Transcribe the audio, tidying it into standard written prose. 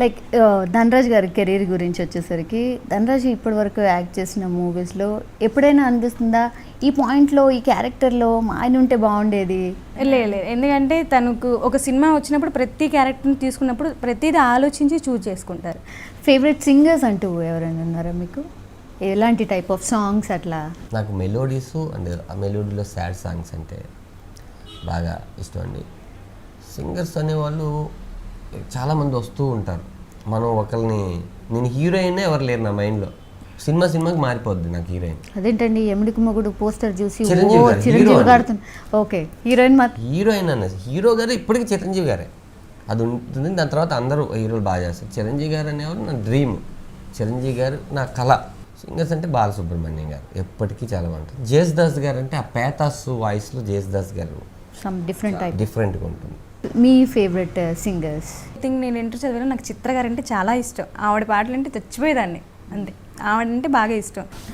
Like Dhanraj గారి career గురించి వచ్చేసరికి ధనరాజ్ ఇప్పటి వరకు యాక్ట్ చేసిన మూవీస్లో ఎప్పుడైనా అనిపిస్తుందా ఈ పాయింట్లో ఈ క్యారెక్టర్లో ఆయన ఉంటే బాగుండేది? లేదు, ఎందుకంటే తనకు ఒక సినిమా వచ్చినప్పుడు ప్రతి క్యారెక్టర్ని తీసుకున్నప్పుడు ప్రతిదీ ఆలోచించి చూజ్ చేసుకుంటారు. ఫేవరెట్ సింగర్స్ అంటూ ఎవరైనా ఉన్నారా మీకు? ఎలాంటి టైప్ ఆఫ్ సాంగ్స్ అట్లా? నాకు మెలోడీస్ అండ్ ఆ మెలోడీలో సాడ్ సాంగ్స్ అంటే బాగా ఇష్టం అండి. సింగర్స్ అనేవాళ్ళు చాలామంది వస్తూ ఉంటారు. మనం ఒకరిని నేను హీరోయిన్ ఎవరు లేరు నా మైండ్లో. సినిమాకి మారిపోద్ది నాకు హీరోయిన్. అదేంటండి ఎముడికి మొగుడు పోస్టర్ చూసి చిరంజీవి గారు ఓకే హీరోయిన్ అన్నది హీరో గారు ఇప్పటికీ చిరంజీవి గారే అది ఉంటుంది. దాని తర్వాత అందరూ హీరోలు బాగా చేస్తారు. చిరంజీవి గారు అనేవారు నా డ్రీమ్, చిరంజీవి గారు నా కళ. సింగర్స్ అంటే బాలసుబ్రహ్మణ్యం గారు ఎప్పటికీ చాలా బాగుంటుంది. జేసుదాస్ గారు అంటే ఆ పేతాస్ వాయిస్లో జేసుదాస్ గారు డిఫరెంట్గా ఉంటుంది. మీ ఫేవరెట్ సింగర్స్? ఐ థింక్ నేను ఇంటర్ చదివాను, నాకు చిత్ర గారు అంటే చాలా ఇష్టం. ఆవిడ పాటలు అంటే చచ్చిపోయేదాన్ని అంతే. ఆవిడంటే బాగా ఇష్టం.